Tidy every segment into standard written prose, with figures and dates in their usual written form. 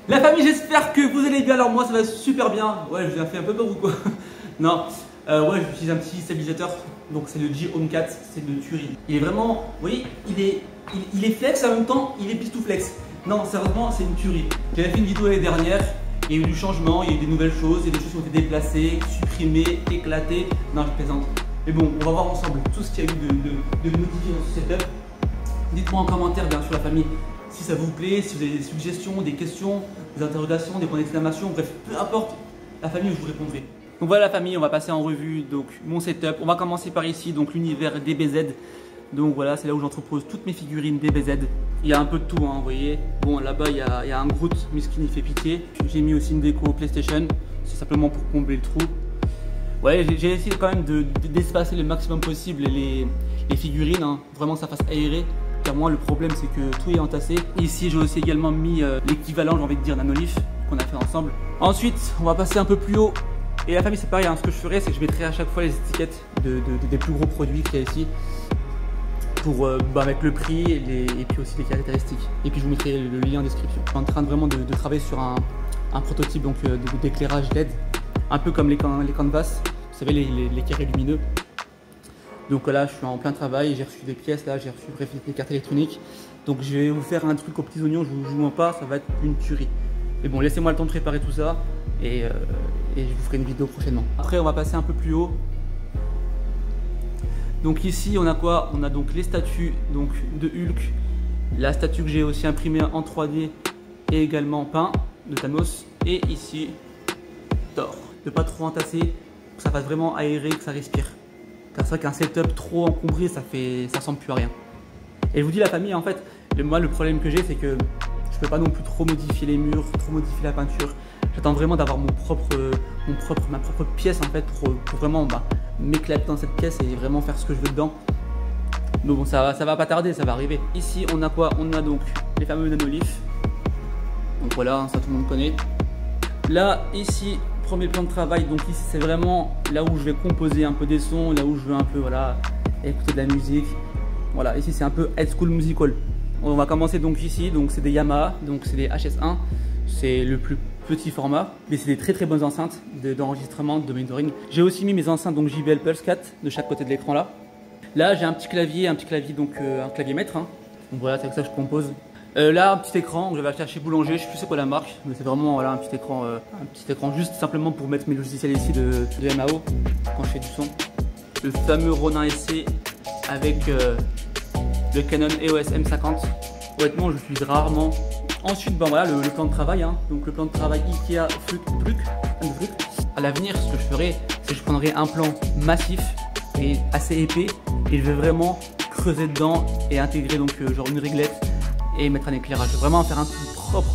La famille, j'espère que vous allez bien. Alors moi ça va super bien. Ouais, je vous ai fait un peu peur ou quoi? Non, ouais, j'utilise un petit stabilisateur. Donc c'est le G Home 4, c'est de tuerie. Il est vraiment, vous voyez, il est flex en même temps, il est pistouflex. Non, sérieusement, c'est une tuerie. J'avais fait une vidéo l'année dernière. Il y a eu du changement, il y a eu des nouvelles choses, il y a des choses qui ont été déplacées, supprimées, éclatées. Non, je plaisante. Mais bon, on va voir ensemble tout ce qu'il y a eu de modifié dans ce setup. Dites-moi en commentaire, bien sûr, la famille, si ça vous plaît, si vous avez des suggestions, des questions, des interrogations, des points d'exclamation, bref, peu importe, la famille, je vous répondrai. Donc voilà la famille, on va passer en revue donc mon setup. On va commencer par ici, donc l'univers DBZ. Donc voilà, c'est là où j'entrepose toutes mes figurines DBZ. Il y a un peu de tout, hein, vous voyez. Bon, là-bas, il y a un Groot, Muskin, il fait pitié. J'ai mis aussi une déco PlayStation, c'est simplement pour combler le trou. Ouais, j'ai essayé quand même d'espacer le maximum possible les figurines, hein, vraiment que ça fasse aérer. Car moi, le problème, c'est que tout est entassé. Ici, j'ai aussi également mis l'équivalent, j'ai envie de dire, d'un Olif qu'on a fait ensemble. Ensuite, on va passer un peu plus haut. Et la famille, c'est pareil, hein, ce que je ferai, c'est que je mettrai à chaque fois les étiquettes des plus gros produits qu'il y a ici. Pour mettre le prix et puis aussi les caractéristiques. Et puis je vous mettrai le lien en description. Je suis en train vraiment de travailler sur un prototype d'éclairage LED, un peu comme les canvas, vous savez les carrés lumineux. Donc là je suis en plein travail, j'ai reçu des pièces, là j'ai reçu bref, des cartes électroniques. Donc je vais vous faire un truc aux petits oignons, je vous mens pas, ça va être une tuerie. Mais bon, laissez-moi le temps de préparer tout ça et je vous ferai une vidéo prochainement. Après on va passer un peu plus haut. Donc ici on a quoi? On a donc les statues donc, de Hulk, la statue que j'ai aussi imprimée en 3D et également peint de Thanos, et ici Thor. De pas trop entasser, que ça fasse vraiment aérer, que ça respire. Car c'est vrai qu'un setup trop encombré, ça ressemble plus à rien. Et je vous dis la famille, en fait, moi le problème que j'ai, c'est que je peux pas non plus trop modifier les murs, trop modifier la peinture. J'attends vraiment d'avoir ma propre pièce en fait pour vraiment m'éclater dans cette pièce et vraiment faire ce que je veux dedans. Mais bon, ça va pas tarder, ça va arriver. Ici, on a quoi? On a donc les fameux nanoliths. Donc voilà, ça tout le monde connaît. Là, ici, premier plan de travail. Donc ici, c'est vraiment là où je vais composer un peu des sons, là où je veux un peu voilà écouter de la musique. Voilà, ici c'est un peu Head School Musical. On va commencer donc ici. Donc c'est des Yamaha, donc c'est des HS1. C'est le plus petit format, mais c'est des très bonnes enceintes d'enregistrement, de monitoring. J'ai aussi mis mes enceintes donc JBL Pulse 4 de chaque côté de l'écran là. Là j'ai un petit clavier donc un clavier maître. Hein. Donc voilà, c'est avec ça que je compose. Là un petit écran, je vais acheter chez Boulanger, je sais plus c'est quoi la marque, mais c'est vraiment voilà, un petit écran juste simplement pour mettre mes logiciels ici de MAO quand je fais du son. Le fameux Ronin SC avec le Canon EOS M50. Honnêtement, je l'utilise rarement. Ensuite, voilà le plan de travail. Hein. Donc le plan de travail Ikea Flux. À l'avenir, ce que je ferai, c'est que je prendrai un plan massif et assez épais et je vais vraiment creuser dedans et intégrer donc genre une réglette et mettre un éclairage. Je vais vraiment faire un truc propre.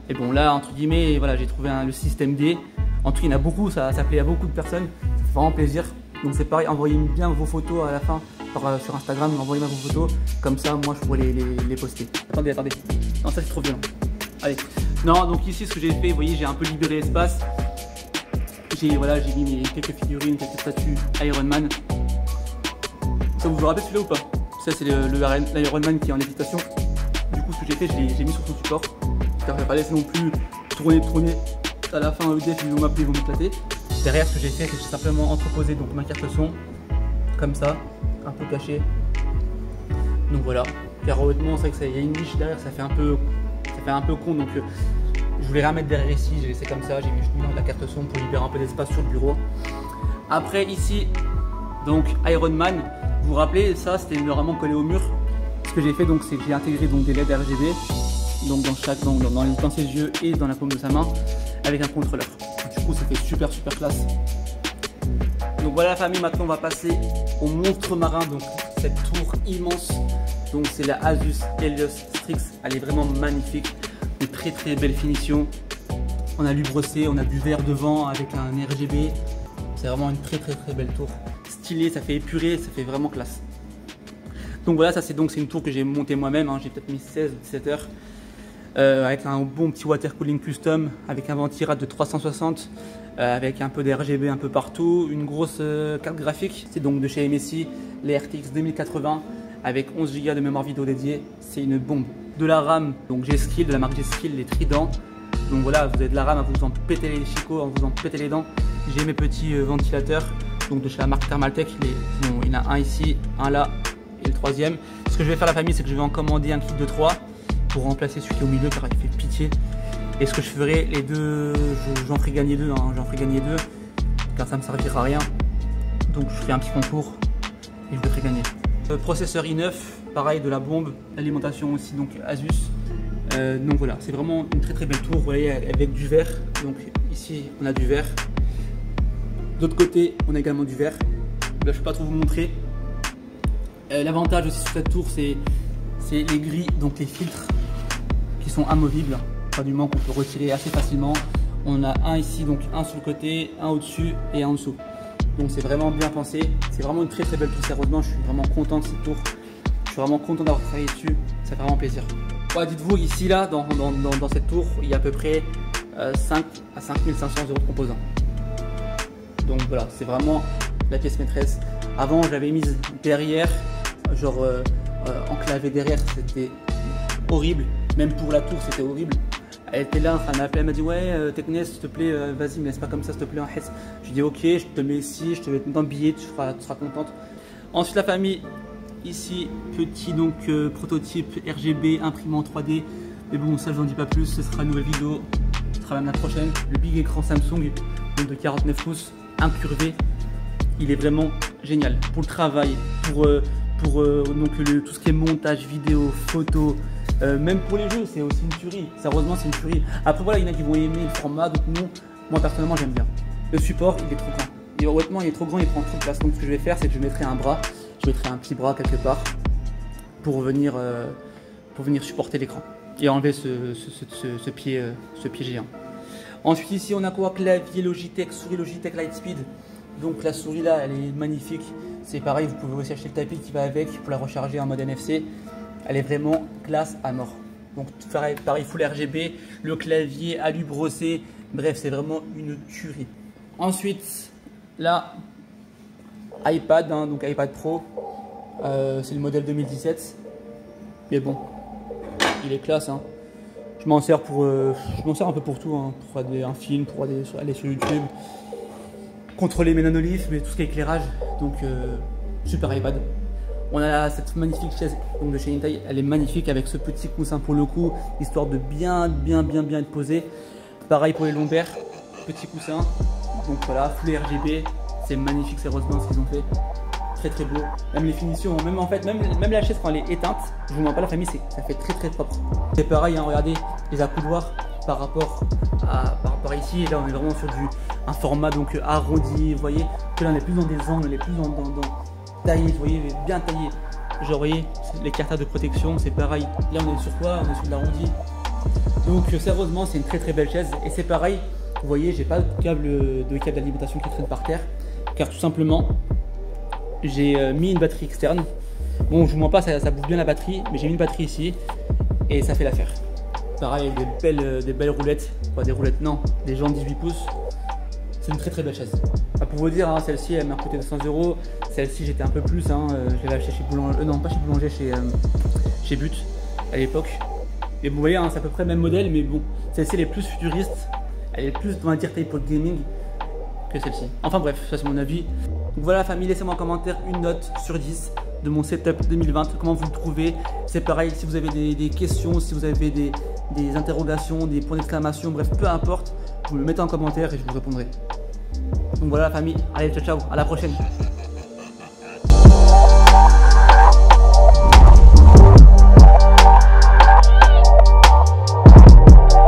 Et bon là, entre guillemets, voilà, j'ai trouvé le système D. En tout, il y en a beaucoup, ça plaît à beaucoup de personnes. Ça fait vraiment plaisir. Donc c'est pareil, envoyez bien vos photos à la fin sur Instagram, envoyez-moi vos photos, comme ça moi je pourrais les poster. Attendez, non ça c'est trop violent. Allez, non donc ici ce que j'ai fait, vous voyez j'ai un peu libéré l'espace. J'ai mis quelques figurines, quelques statues Iron Man. Ça vous rappelle celui-là ou pas? Ça c'est l'Iron Man qui est en lévitation. Du coup ce que j'ai fait, j'ai mis sur son support. Car je vais pas laisser non plus tourner. À la fin EDF ils vont m'appeler, ils vont m'éclater. Derrière ce que j'ai fait, c'est que j'ai simplement entreposé donc ma carte son comme ça, un peu cachée. Donc voilà. Car honnêtement, c'est vrai que il y a une niche derrière, ça fait un peu con. Donc je voulais remettre derrière ici, j'ai laissé comme ça, j'ai mis juste la carte son pour libérer un peu d'espace sur le bureau. Après ici, donc Iron Man, vous vous rappelez, ça c'était vraiment collé au mur. Ce que j'ai fait donc c'est que j'ai intégré donc des LED RGB, donc dans ses yeux et dans la paume de sa main, avec un contrôleur. Du coup ça fait super classe. Donc voilà la famille, maintenant on va passer au monstre marin, donc cette tour immense. Donc c'est la Asus Helios Strix, elle est vraiment magnifique, de très belle finition. On a lubrocé, on a du vert devant avec un RGB. C'est vraiment une très belle tour. Stylé, ça fait épuré, ça fait vraiment classe. Donc voilà, ça c'est une tour que j'ai montée moi-même, hein. J'ai peut-être mis 16 ou 17 heures. Avec un bon petit water cooling custom, avec un ventirad de 360, avec un peu d'RGB un peu partout, une grosse carte graphique. C'est donc de chez MSI, les RTX 2080 avec 11 Go de mémoire vidéo dédiée. C'est une bombe. De la RAM, donc G-Skill, de la marque G-Skill, les tridents. Donc voilà, vous avez de la RAM à vous en péter les chicots, à vous en péter les dents. J'ai mes petits ventilateurs, donc de chez la marque Thermaltech. Il y en a un ici, un là et le troisième. Ce que je vais faire la famille, c'est que je vais en commander un kit de 3 pour remplacer celui qui est au milieu car il fait pitié. Et ce que je ferai, les deux, j'en ferai gagner deux, hein, j'en ferai gagner deux car ça ne me servira à rien. Donc je ferai un petit concours et je le ferai gagner. Processeur i9, pareil de la bombe, alimentation aussi donc Asus. Donc voilà, c'est vraiment une très belle tour, vous voyez, avec du verre. Donc ici on a du verre. D'autre côté on a également du verre. Là je ne peux pas trop vous montrer. L'avantage aussi sur cette tour c'est les grilles, donc les filtres qui sont amovibles, pas du moins qu'on peut retirer assez facilement. On a un ici, donc un sur le côté, un au-dessus et un en dessous. Donc c'est vraiment bien pensé, c'est vraiment une très belle tour. Sérieusement, je suis vraiment content de cette tour. Je suis vraiment content d'avoir travaillé dessus, ça fait vraiment plaisir. Ouais, dites-vous ici là, dans cette tour, il y a à peu près 5 à 5500 € de composants. Donc voilà, c'est vraiment la pièce maîtresse. Avant, j'avais mise derrière, genre enclavé derrière, c'était horrible. Même pour la tour, c'était horrible. Elle était là en train d'appeler, elle m'a dit ouais Teknes s'il te plaît, vas-y me laisse pas comme ça s'il te plaît en Hesse. Je lui dis ok, je te mets ici, je te mets dans le billet, tu seras contente. Ensuite la famille, ici petit donc prototype RGB imprimé en 3D. Mais bon ça je n'en dis pas plus, ce sera une nouvelle vidéo, ce sera même la prochaine. Le big écran Samsung donc de 49 pouces, incurvé, il est vraiment génial pour le travail, pour donc tout ce qui est montage vidéo, photo. Même pour les jeux, c'est aussi une tuerie. Sérieusement, c'est une tuerie. Après, voilà, il y en a qui vont aimer le format, donc non. Moi, personnellement, j'aime bien. Le support, il est trop grand. Et honnêtement, il est trop grand, il prend trop de place. Donc, ce que je vais faire, c'est que je mettrai un bras. Je mettrai un petit bras quelque part pour venir supporter l'écran et enlever ce pied géant. Ensuite, ici, on a quoi? Clavier Logitech, souris Logitech Lightspeed. Donc, la souris là, elle est magnifique. C'est pareil, vous pouvez aussi acheter le tapis qui va avec pour la recharger en mode NFC. Elle est vraiment classe à mort. Donc pareil full RGB, le clavier alu brossé, bref c'est vraiment une tuerie. Ensuite là, iPad, hein, donc iPad Pro, c'est le modèle 2017. Mais bon, il est classe. Hein. Je m'en sers un peu pour tout, hein, pour regarder un film, pour aller sur YouTube, contrôler mes nanoliths, mais tout ce qui est éclairage. Donc super iPad. On a cette magnifique chaise donc de chez Intel, elle est magnifique avec ce petit coussin pour le cou, histoire de bien être posé. Pareil pour les lombaires, petit coussin. Donc voilà, full RGB, c'est magnifique, sérieusement ce qu'ils ont fait. Très beau. Même les finitions, même la chaise quand elle est éteinte, je vous mens pas la famille, ça fait très propre. C'est pareil, hein, regardez les accoudoirs par rapport à ici. Et là on est vraiment sur un format donc arrondi, vous voyez. Que là on est plus dans des angles, on est plus dans taillé, vous voyez, bien taillé. Genre, vous voyez, les cartes de protection, c'est pareil. Là, on est sur quoi? On est sur de l'arrondi. Donc, sérieusement, c'est une très belle chaise. Et c'est pareil, vous voyez, j'ai pas de câble d'alimentation qui traîne par terre. Car tout simplement, j'ai mis une batterie externe. Bon, je vous mens pas, ça bouffe bien la batterie, mais j'ai mis une batterie ici et ça fait l'affaire. Pareil, des belles roulettes. Pas des roulettes, non, des jantes 18 pouces. C'est une très belle chaise. Pour vous dire, hein, celle-ci elle m'a coûté 200 €. Celle-ci j'étais un peu plus, hein, je l'avais acheté chez Boulanger, non pas chez Boulanger, chez But à l'époque. Et vous voyez, hein, c'est à peu près le même modèle, mais bon, celle-ci elle est plus futuriste, elle est plus, on va dire, taille pour le gaming que celle-ci. Enfin bref, ça c'est mon avis. Donc voilà la famille, laissez-moi en commentaire une note sur 10 de mon setup 2020, comment vous le trouvez. C'est pareil, si vous avez des questions, si vous avez des interrogations, des points d'exclamation, bref, peu importe, vous me le mettez en commentaire et je vous répondrai. Donc voilà la famille, allez ciao, à la prochaine.